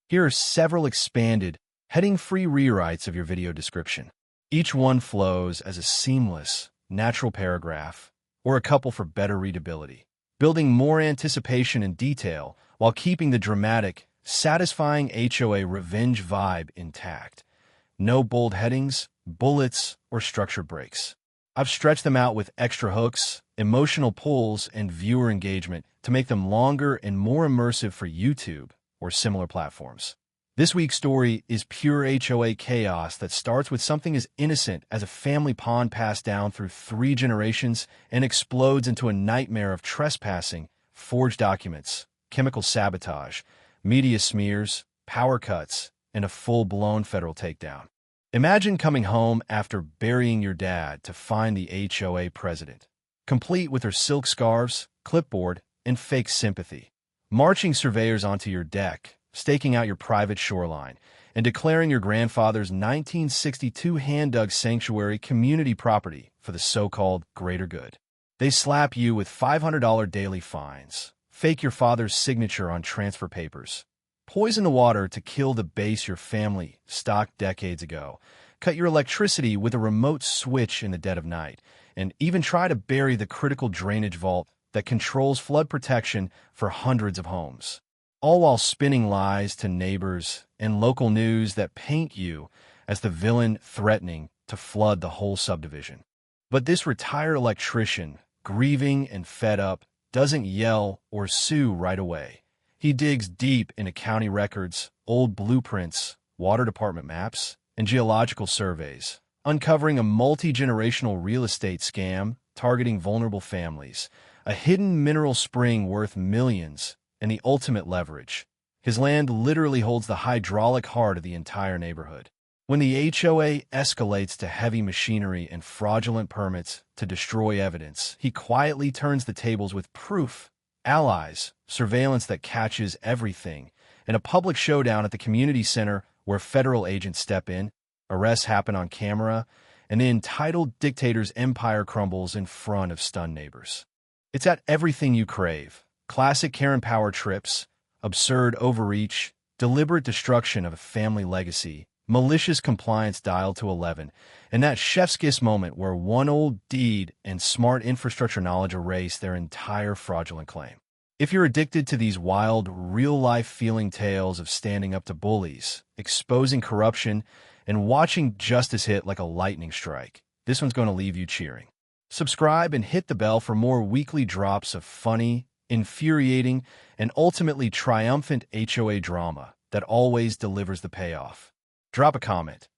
Here are several expanded, heading-free rewrites of your video description. Each one flows as a seamless, natural paragraph, or a couple for better readability, building more anticipation and detail while keeping the dramatic, satisfying HOA revenge vibe intact. No bold headings, bullets, or structure breaks. I've stretched them out with extra hooks, emotional pulls, and viewer engagement to make them longer and more immersive for YouTube or similar platforms. This week's story is pure HOA chaos that starts with something as innocent as a family pond passed down through 3 generations and explodes into a nightmare of trespassing, forged documents, chemical sabotage, media smears, power cuts, and a full-blown federal takedown. Imagine coming home after burying your dad to find the HOA president, complete with her silk scarves, clipboard, and fake sympathy, marching surveyors onto your deck, staking out your private shoreline, and declaring your grandfather's 1962 hand-dug sanctuary community property for the so-called greater good. They slap you with $500 daily fines, fake your father's signature on transfer papers, poison the water to kill the base your family stocked decades ago, cut your electricity with a remote switch in the dead of night, and even try to bury the critical drainage vault that controls flood protection for hundreds of homes, all while spinning lies to neighbors and local news that paint you as the villain threatening to flood the whole subdivision. But this retired electrician, grieving and fed up, doesn't yell or sue right away. He digs deep into county records, old blueprints, water department maps, and geological surveys, uncovering a multi-generational real estate scam targeting vulnerable families, a hidden mineral spring worth millions, and the ultimate leverage. His land literally holds the hydraulic heart of the entire neighborhood. When the HOA escalates to heavy machinery and fraudulent permits to destroy evidence, he quietly turns the tables with proof, allies, surveillance that catches everything, and a public showdown at the community center where federal agents step in, arrests happen on camera, and the entitled dictator's empire crumbles in front of stunned neighbors. It's at everything you crave: classic Karen power trips, absurd overreach, deliberate destruction of a family legacy, malicious compliance dialed to 11, and that chef's kiss moment where one old deed and smart infrastructure knowledge erase their entire fraudulent claim. If you're addicted to these wild, real-life feeling tales of standing up to bullies, exposing corruption, and watching justice hit like a lightning strike, this one's going to leave you cheering. Subscribe and hit the bell for more weekly drops of funny, infuriating, and ultimately triumphant HOA drama that always delivers the payoff. Drop a comment.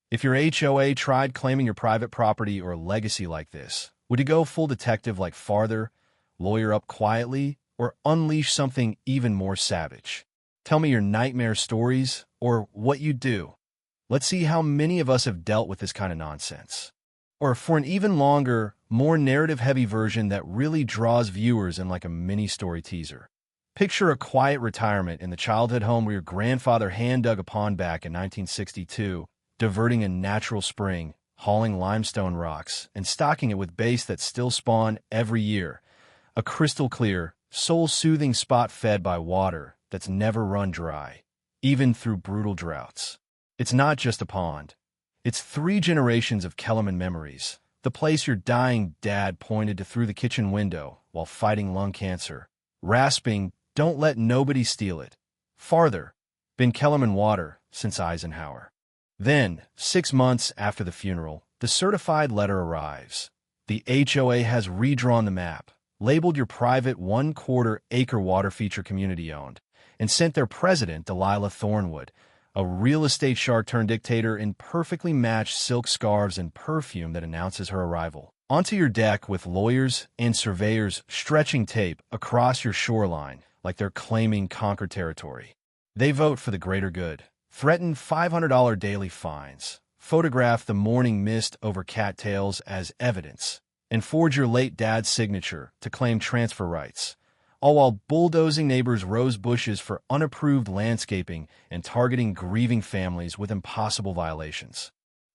If your HOA tried claiming your private property or legacy like this, would you go full detective like Farther, lawyer up quietly, or unleash something even more savage? Tell me your nightmare stories or what you do. Let's see how many of us have dealt with this kind of nonsense. Or for an even longer, more narrative-heavy version that really draws viewers in like a mini-story teaser. Picture a quiet retirement in the childhood home where your grandfather hand-dug a pond back in 1962, diverting a natural spring, hauling limestone rocks, and stocking it with base that still spawn every year. A crystal-clear, soul-soothing spot fed by water that's never run dry, even through brutal droughts. It's not just a pond. It's 3 generations of Kellerman memories, the place your dying dad pointed to through the kitchen window while fighting lung cancer, rasping, "Don't let nobody steal it." Farther, been Kellerman water since Eisenhower. Then, 6 months after the funeral, the certified letter arrives. The HOA has redrawn the map, labeled your private 1/4-acre water feature community-owned, and sent their president, Delilah Thornwood, a real estate shark-turned-dictator in perfectly matched silk scarves and perfume that announces her arrival, onto your deck with lawyers and surveyors stretching tape across your shoreline like they're claiming conquered territory. They vote for the greater good, threaten $500 daily fines, photograph the morning mist over cattails as evidence, and forge your late dad's signature to claim transfer rights, all while bulldozing neighbors' rose bushes for unapproved landscaping and targeting grieving families with impossible violations.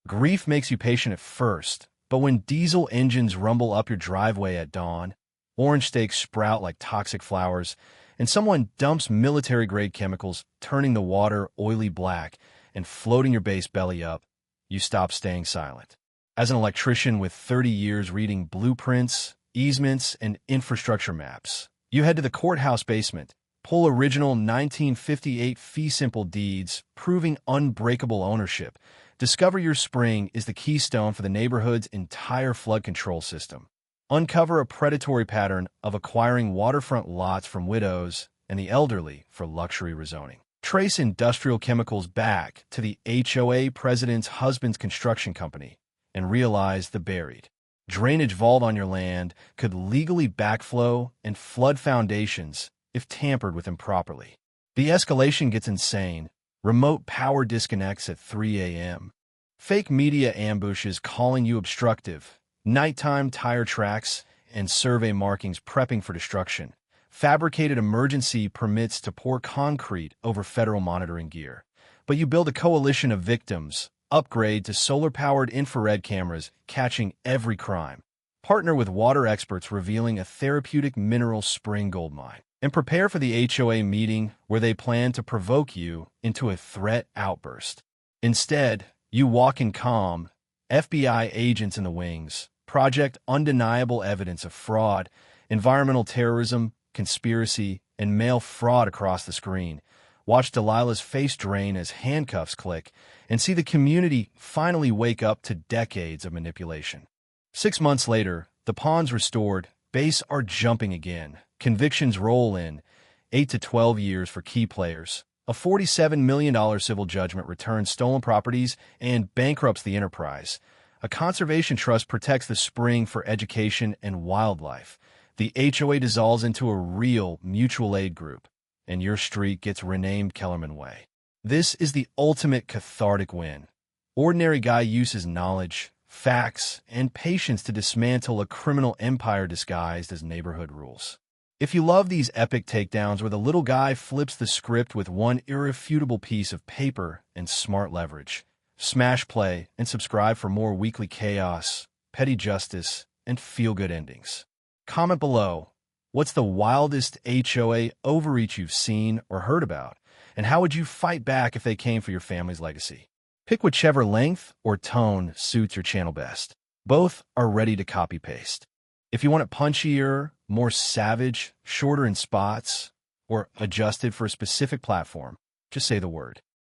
Grief makes you patient at first, but when diesel engines rumble up your driveway at dawn, orange steaks sprout like toxic flowers, and someone dumps military-grade chemicals, turning the water oily black and floating your base belly up, you stop staying silent. As an electrician with 30 years reading blueprints, easements, and infrastructure maps, you head to the courthouse basement, pull original 1958 fee simple deeds proving unbreakable ownership, discover your spring is the keystone for the neighborhood's entire flood control system, uncover a predatory pattern of acquiring waterfront lots from widows and the elderly for luxury rezoning, trace industrial chemicals back to the HOA president's husband's construction company, and realize the buried drainage vault on your land could legally backflow and flood foundations if tampered with improperly. The escalation gets insane. Remote power disconnects at 3 a.m. Fake media ambushes calling you obstructive. Nighttime tire tracks and survey markings prepping for destruction. Fabricated emergency permits to pour concrete over federal monitoring gear. But you build a coalition of victims. Upgrade to solar-powered infrared cameras catching every crime. Partner with water experts revealing a therapeutic mineral spring gold mine. And prepare for the HOA meeting where they plan to provoke you into a threat outburst. Instead, you walk in calm, FBI agents in the wings, project undeniable evidence of fraud, environmental terrorism, conspiracy, and mail fraud across the screen. Watch Delilah's face drain as handcuffs click, and see the community finally wake up to decades of manipulation. 6 months later, the pawn's restored, base are jumping again. Convictions roll in, 8 to 12 years for key players. A $47 million civil judgment returns stolen properties and bankrupts the enterprise. A conservation trust protects the spring for education and wildlife. The HOA dissolves into a real mutual aid group, and your street gets renamed Kellerman Way. This is the ultimate cathartic win. Ordinary guy uses knowledge, facts, and patience to dismantle a criminal empire disguised as neighborhood rules. If you love these epic takedowns where the little guy flips the script with one irrefutable piece of paper and smart leverage, smash play and subscribe for more weekly chaos, petty justice, and feel-good endings. Comment below, what's the wildest HOA overreach you've seen or heard about, and how would you fight back if they came for your family's legacy? Pick whichever length or tone suits your channel best. Both are ready to copy-paste. If you want it punchier, more savage, shorter in spots, or adjusted for a specific platform, just say the word.